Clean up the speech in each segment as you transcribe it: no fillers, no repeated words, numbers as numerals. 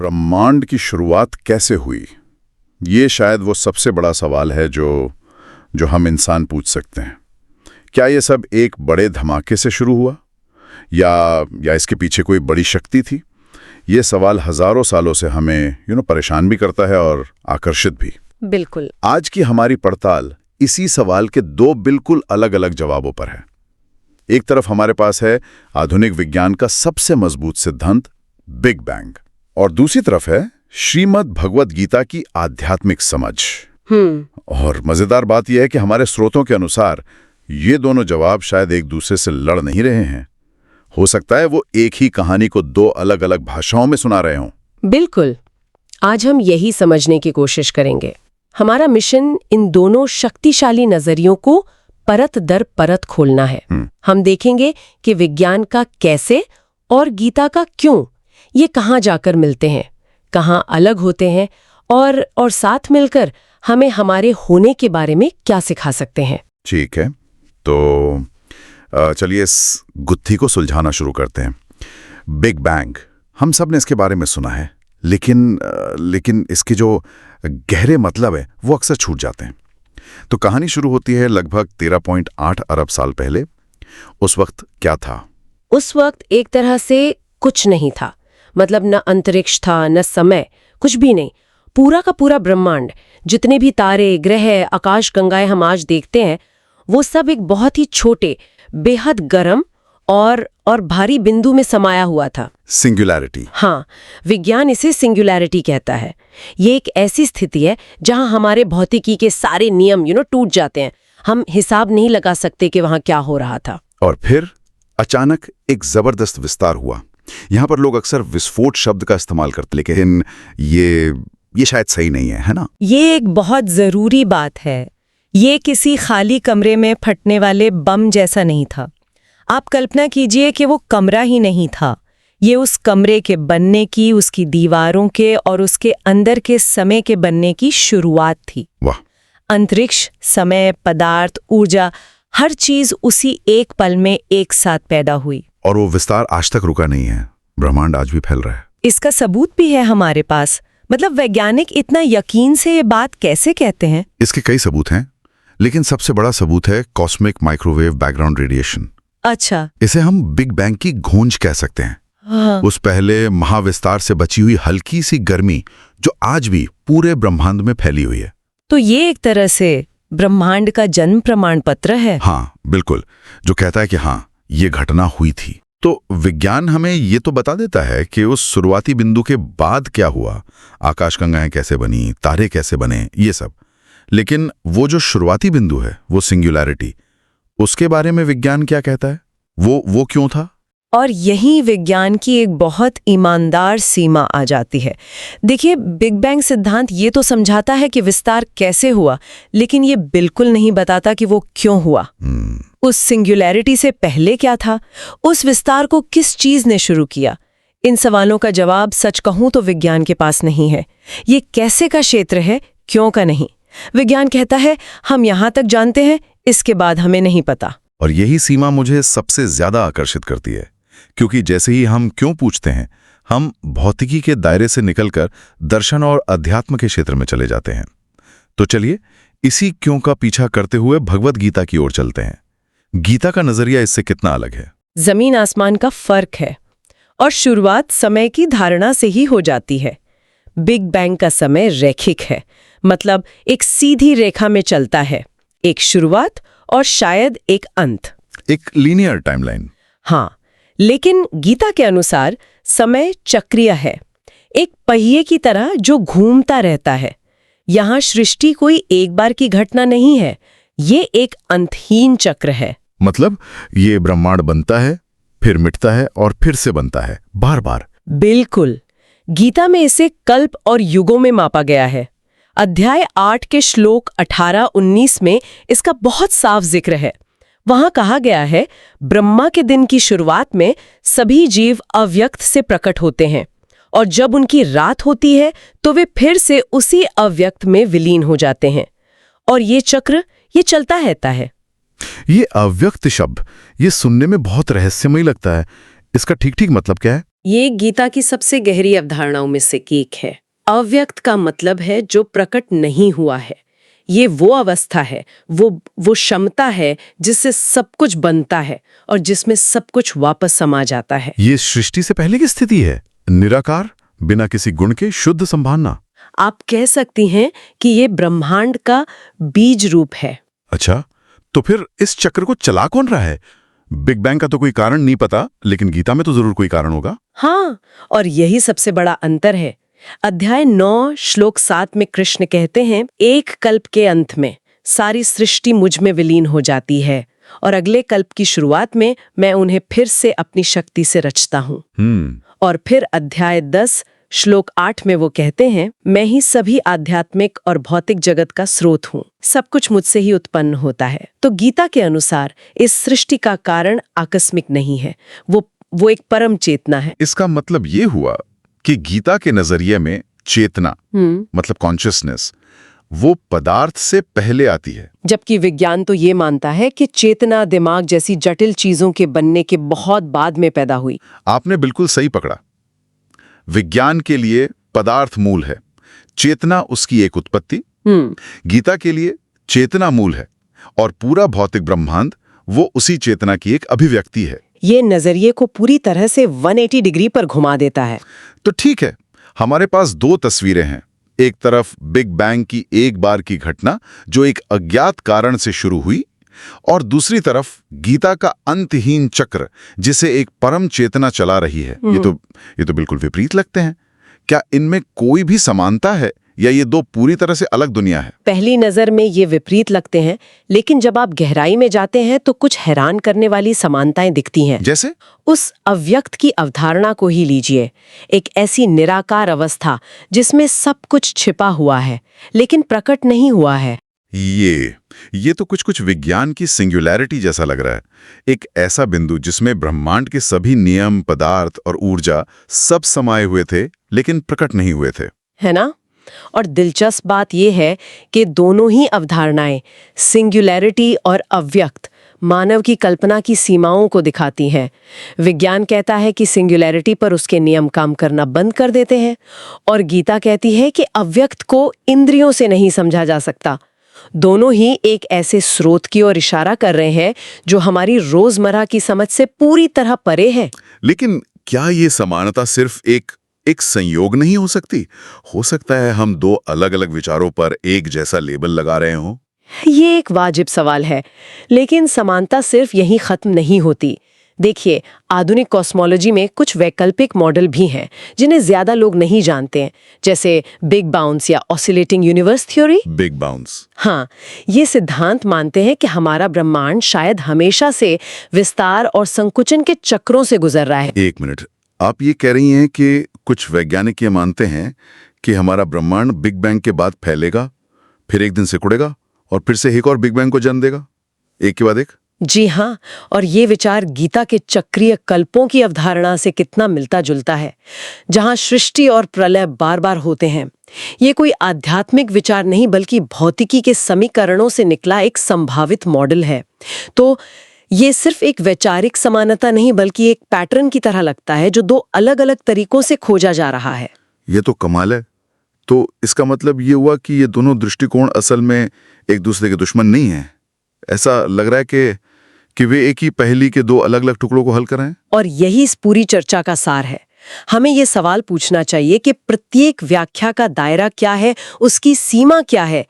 ब्रह्मांड की शुरुआत कैसे हुई? ये शायद वो सबसे बड़ा सवाल है जो हम इंसान पूछ सकते हैं। क्या ये सब एक बड़े धमाके से शुरू हुआ या इसके पीछे कोई बड़ी शक्ति थी? ये सवाल हजारों सालों से हमें परेशान भी करता है और आकर्षित भी। बिल्कुल। आज की हमारी पड़ताल इसी सवाल के दो बिल्कुल अलग अलग जवाबों पर है। एक तरफ हमारे पास है आधुनिक विज्ञान का सबसे मजबूत सिद्धांत बिग बैंग, और दूसरी तरफ है श्रीमद् भगवद गीता की आध्यात्मिक समझ। और मजेदार बात यह है कि हमारे स्रोतों के अनुसार ये दोनों जवाब शायद एक दूसरे से लड़ नहीं रहे हैं। हो सकता है वो एक ही कहानी को दो अलग अलग भाषाओं में सुना रहे हों। बिल्कुल। आज हम यही समझने की कोशिश करेंगे। हमारा मिशन इन दोनों शक्तिशाली नजरियों को परत दर परत खोलना है। हम देखेंगे कि विज्ञान का कैसे और गीता का क्यों, ये कहाँ जाकर मिलते हैं, कहाँ अलग होते हैं, और साथ मिलकर हमें हमारे होने के बारे में क्या सिखा सकते हैं। ठीक है, तो चलिए इस गुत्थी को सुलझाना शुरू करते हैं। बिग बैंग, हम सब ने इसके बारे में सुना है, लेकिन इसके जो गहरे मतलब है वो अक्सर छूट जाते हैं। तो कहानी शुरू होती है लगभग 13.8 अरब साल पहले। उस वक्त क्या था? उस वक्त एक तरह से कुछ नहीं था। मतलब न अंतरिक्ष था, न समय, कुछ भी नहीं। पूरा का पूरा ब्रह्मांड, जितने भी तारे, ग्रह, आकाश गंगाएं हम आज देखते हैं, वो सब एक बहुत ही छोटे, बेहद गर्म और भारी बिंदु में समाया हुआ था। सिंगुलैरिटी। हाँ, विज्ञान इसे सिंगुलैरिटी कहता है। ये एक ऐसी स्थिति है जहां हमारे भौतिकी के सारे नियम टूट जाते हैं। हम हिसाब नहीं लगा सकते कि वहां क्या हो रहा था। और फिर अचानक एक जबरदस्त विस्तार हुआ। यहाँ पर लोग अक्सर विस्फोट शब्द का इस्तेमाल करते, लेकिन ये शायद सही नहीं है ना? ये एक बहुत जरूरी बात है। ये किसी खाली कमरे में फटने वाले बम जैसा नहीं था। आप कल्पना कीजिए कि वो कमरा ही नहीं था। ये उस कमरे के बनने की, उसकी दीवारों के और उसके अंदर के समय के बनने की शुरुआत थी। वाह! अंतरिक्ष, समय, पदार्थ, ऊर्जा, हर चीज उसी एक पल में एक साथ पैदा हुई। और वो विस्तार आज तक रुका नहीं है। ब्रह्मांड आज भी फैल रहा है। इसका सबूत भी है हमारे पास। मतलब वैज्ञानिक इतना यकीन से ये बात कैसे कहते हैं? इसके कई सबूत हैं, लेकिन सबसे बड़ा सबूत है कॉस्मिक माइक्रोवेव बैकग्राउंड रेडिएशन। अच्छा। इसे हम बिग बैंग की गूंज कह सकते हैं। हाँ। उस पहले महाविस्तार से बची हुई हल्की सी गर्मी जो आज भी पूरे ब्रह्मांड में फैली हुई है। तो ये एक तरह से ब्रह्मांड का जन्म प्रमाण पत्र है। हाँ बिल्कुल, जो कहता है कि हाँ, ये घटना हुई थी। तो विज्ञान हमें ये तो बता देता है कि उस शुरुआती बिंदु के बाद क्या हुआ, आकाशगंगाएं कैसे बनी, तारे कैसे बने, ये सब। लेकिन वो जो शुरुआती बिंदु है, वो सिंगुलैरिटी, उसके बारे में विज्ञान क्या कहता है? वो क्यों था? और यही विज्ञान की एक बहुत ईमानदार सीमा आ जाती है। देखिए, बिग बैंग सिद्धांत ये तो समझाता है कि विस्तार कैसे हुआ, लेकिन ये बिल्कुल नहीं बताता कि वो क्यों हुआ। उस सिंगुलैरिटी से पहले क्या था? उस विस्तार को किस चीज ने शुरू किया? इन सवालों का जवाब सच कहूं तो विज्ञान के पास नहीं है। ये कैसे का क्षेत्र है, क्यों का नहीं। विज्ञान कहता है हम यहां तक जानते हैं, इसके बाद हमें नहीं पता। और यही सीमा मुझे सबसे ज्यादा आकर्षित करती है, क्योंकि जैसे ही हम क्यों पूछते हैं, हम भौतिकी के दायरे से निकलकर दर्शन और अध्यात्म के क्षेत्र में चले जाते हैं। तो चलिए इसी क्यों का पीछा करते हुए भगवद गीता की ओर चलते हैं। गीता का नजरिया इससे कितना अलग है? जमीन आसमान का फर्क है। और शुरुआत समय की धारणा से ही हो जाती है। बिग बैंग का समय रैखिक है, मतलब एक सीधी रेखा में चलता है, एक शुरुआत और शायद एक अंत, एक लीनियर टाइमलाइन। हाँ, लेकिन गीता के अनुसार समय चक्रीय है, एक पहिए की तरह जो घूमता रहता है। यहाँ सृष्टि कोई एक बार की घटना नहीं है, ये एक अंतहीन चक्र है। मतलब ये ब्रह्मांड बनता है, फिर मिटता है और फिर से बनता है, बार बार। बिल्कुल। गीता में इसे कल्प और युगों में मापा गया है। अध्याय 8 के श्लोक 18-19 में इसका बहुत साफ जिक्र है। वहां कहा गया है, ब्रह्मा के दिन की शुरुआत में सभी जीव अव्यक्त से प्रकट होते हैं, और जब उनकी रात होती है तो वे फिर से उसी अव्यक्त में विलीन हो जाते हैं। और ये चक्र ये चलता रहता है। ये अव्यक्त शब्द, ये सुनने में बहुत रहस्यमयी लगता है। इसका ठीक ठीक मतलब क्या है? ये गीता की सबसे गहरी अवधारणाओं में से एक है। अव्यक्त का मतलब है जो प्रकट नहीं हुआ है। ये वो अवस्था है, वो क्षमता है जिससे सब कुछ बनता है और जिसमें सब कुछ वापस समा जाता है। ये सृष्टि से पहले की स्थिति है, निराकार, बिना किसी गुण के शुद्ध संभावना। आप कह सकती हैं कि ये ब्रह्मांड का बीज रूप है। अच्छा, तो फिर इस चक्र को चला कौन रहा है? बिग बैंग का तो कोई कारण नहीं पता, लेकिन गीता में तो जरूर कोई कारण होगा। हाँ, और यही सबसे बड़ा अंतर है। अध्याय 9 श्लोक 7 में कृष्ण कहते हैं, एक कल्प के अंत में सारी सृष्टि मुझ में विलीन हो जाती है और अगले कल्प की शुरुआत में मैं उन्हें फिर से अपनी शक्ति से रचता हूँ। और फिर अध्याय 10 श्लोक 8 में वो कहते हैं, मैं ही सभी आध्यात्मिक और भौतिक जगत का स्रोत हूँ, सब कुछ मुझसे ही उत्पन्न होता है। तो गीता के अनुसार इस सृष्टि का कारण आकस्मिक नहीं है, वो एक परम चेतना है। इसका मतलब ये हुआ कि गीता के नजरिए में चेतना मतलब कॉन्शियसनेस वो पदार्थ से पहले आती है, जबकि विज्ञान तो ये मानता है कि चेतना दिमाग जैसी जटिल चीजों के बनने के बहुत बाद में पैदा हुई। आपने बिल्कुल सही पकड़ा। विज्ञान के लिए पदार्थ मूल है, चेतना उसकी एक उत्पत्ति। गीता के लिए चेतना मूल है और पूरा भौतिक ब्रह्मांड वो उसी चेतना की एक अभिव्यक्ति है। ये नजरिए को पूरी तरह से 180 डिग्री पर घुमा देता है। तो ठीक है, हमारे पास दो तस्वीरें हैं। एक तरफ बिग बैंग की एक बार की घटना जो एक अज्ञात कारण से शुरू हुई, और दूसरी तरफ गीता का अंतहीन चक्र जिसे एक परम चेतना चला रही है। ये तो बिल्कुल विपरीत लगते हैं। क्या इनमें कोई भी समानता है या ये दो पूरी तरह से अलग दुनिया है? पहली नजर में ये विपरीत लगते हैं, लेकिन जब आप गहराई में जाते हैं तो कुछ हैरान करने वाली समानताएं दिखती हैं। जैसे उस अव्यक्त की अवधारणा को ही लीजिए, एक ऐसी निराकार अवस्था जिसमें सब कुछ छिपा हुआ है लेकिन प्रकट नहीं हुआ है। ये तो कुछ विज्ञान की सिंगुलैरिटी जैसा लग रहा है। एक ऐसा बिंदु जिसमें ब्रह्मांड के सभी नियम, पदार्थ और ऊर्जा सब समाये हुए थे लेकिन प्रकट नहीं हुए थे, है ना? और दिलचस्प बात यह है कि दोनों ही अवधारणाएं, सिंगुलैरिटी और अव्यक्त, मानव की कल्पना की सीमाओं को दिखाती हैं। विज्ञान कहता है कि सिंगुलैरिटी पर उसके नियम काम करना बंद कर देते हैं, और गीता कहती है कि अव्यक्त को इंद्रियों से नहीं समझा जा सकता। दोनों ही एक ऐसे स्रोत की ओर इशारा कर रहे हैं जो हमारी रोजमर्रा की समझ से पूरी तरह परे है। लेकिन क्या ये समानता सिर्फ एक संयोग नहीं हो सकती? हो सकता है हम दो अलग अलग विचारों पर एक जैसा लेबल लगा रहे हों। ये एक वाजिब सवाल है, लेकिन समानता सिर्फ यहीं खत्म नहीं होती। देखिए, आधुनिक कॉस्मोलॉजी में कुछ वैकल्पिक मॉडल भी हैं जिन्हें ज्यादा लोग नहीं जानते हैं, जैसे बिग बाउंस या oscillating universe theory. Big bounce, हाँ, ये सिद्धांत मानते हैं कि हमारा ब्रह्मांड शायद हमेशा से विस्तार और संकुचन के चक्रों से गुजर रहा है। एक मिनट, आप ये कह रही हैं कि कुछ वैज्ञानिक ये मानते हैं कि हमारा ब्रह्मांड बिग बैंग के बाद फैलेगा, फिर एक दिन सिकुड़ेगा और फिर से एक और बिग बैंग को जन्म देगा, एक के बाद एक? जी हाँ, और ये विचार गीता के चक्रीय कल्पों की अवधारणा से कितना मिलता जुलता है, जहाँ सृष्टि और प्रलय बार बार होते हैं। ये कोई आध्यात्मिक विचार नहीं बल्कि भौतिकी के समीकरणों से निकला एक संभावित मॉडल है। तो ये सिर्फ एक वैचारिक समानता नहीं बल्कि एक पैटर्न की तरह लगता है जो दो अलग अलग तरीकों से खोजा जा रहा है। ये तो कमाल है। तो इसका मतलब ये हुआ कि ये दोनों दृष्टिकोण असल में एक दूसरे के दुश्मन नहीं हैं। ऐसा लग रहा है कि वे एक ही पहेली के दो अलग अलग टुकड़ों को हल कर रहे हैं। और यही इस पूरी चर्चा का सार है। हमें ये सवाल पूछना चाहिए कि प्रत्येक व्याख्या का दायरा क्या है, उसकी सीमा क्या है।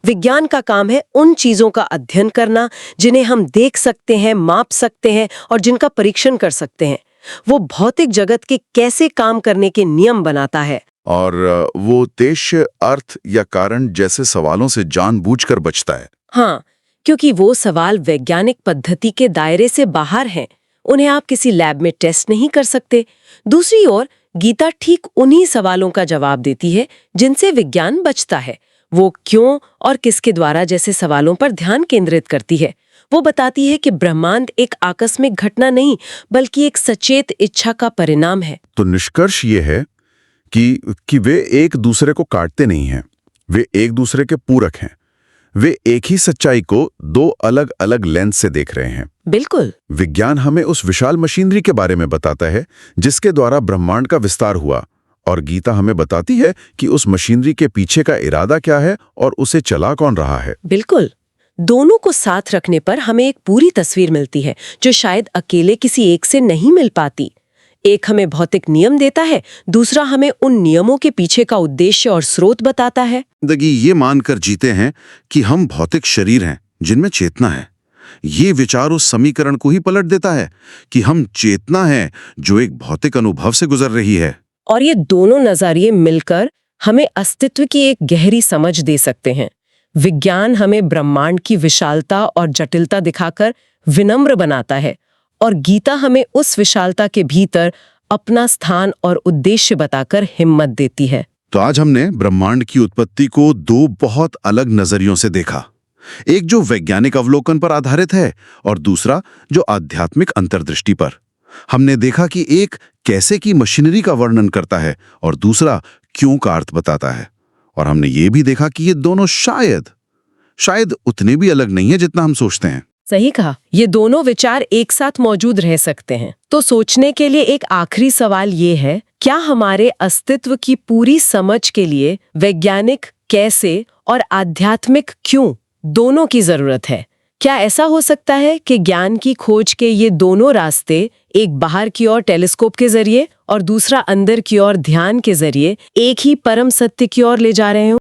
विज्ञान का काम है उन चीजों का अध्ययन करना जिन्हें हम देख सकते हैं, माप सकते हैं और जिनका परीक्षण कर सकते हैं। वो भौतिक जगत के कैसे काम करने के नियम बनाता है। और वो उद्देश्य, अर्थ या कारण जैसे सवालों से जानबूझकर बचता है। हाँ, क्योंकि वो सवाल वैज्ञानिक पद्धति के दायरे से बाहर हैं। उन्हें आप किसी लैब में टेस्ट नहीं कर सकते। दूसरी ओर गीता ठीक उन्हीं सवालों का जवाब देती है जिनसे विज्ञान बचता है। वो क्यों और किसके द्वारा जैसे सवालों पर ध्यान केंद्रित करती है। वो बताती है कि ब्रह्मांड एक आकस्मिक घटना नहीं बल्कि एक सचेत इच्छा का परिणाम है। तो निष्कर्ष ये है कि वे एक दूसरे को काटते नहीं हैं, वे एक दूसरे के पूरक हैं। वे एक ही सच्चाई को दो अलग अलग लेंस से देख रहे हैं। बिल्कुल। विज्ञान हमें उस विशाल मशीनरी के बारे में बताता है जिसके द्वारा ब्रह्मांड का विस्तार हुआ, और गीता हमें बताती है कि उस मशीनरी के पीछे का इरादा क्या है और उसे चला कौन रहा है। बिल्कुल। दोनों को साथ रखने पर हमें एक पूरी तस्वीर मिलती है जो शायद अकेले किसी एक से नहीं मिल पाती। एक हमें भौतिक नियम देता है, दूसरा हमें उन नियमों के पीछे का उद्देश्य और स्रोत बताता है। जिंदगी ये मानकर जीते हैं कि हम भौतिक शरीर हैं जिनमें चेतना है। ये विचार उस समीकरण को ही पलट देता है कि हम चेतना है जो एक भौतिक अनुभव से गुजर रही है। और ये दोनों नजरिए मिलकर हमें अस्तित्व की एक गहरी समझ दे सकते हैं। विज्ञान हमें ब्रह्मांड की विशालता और जटिलता दिखाकर विनम्र बनाता है, और गीता हमें उस विशालता के भीतर अपना स्थान और उद्देश्य बताकर हिम्मत देती है। तो आज हमने ब्रह्मांड की उत्पत्ति को दो बहुत अलग नजरियों से देखा। एक जो वैज्ञानिक अवलोकन पर आधारित है और दूसरा जो आध्यात्मिक अंतर्दृष्टि पर। हमने देखा कि एक कैसे की मशीनरी का वर्णन करता है और दूसरा क्यों का अर्थ बताता है। और हमने ये भी देखा कि ये दोनों शायद उतने भी अलग नहीं है जितना हम सोचते हैं। सही कहा, ये दोनों विचार एक साथ मौजूद रह सकते हैं। तो सोचने के लिए एक आखिरी सवाल ये है, क्या हमारे अस्तित्व की पूरी समझ के लिए वैज्ञानिक कैसे और आध्यात्मिक क्यों दोनों की जरूरत है? क्या ऐसा हो सकता है कि ज्ञान की खोज के ये दोनों रास्ते, एक बाहर की ओर टेलीस्कोप के जरिए और दूसरा अंदर की ओर ध्यान के जरिए, एक ही परम सत्य की ओर ले जा रहे हों?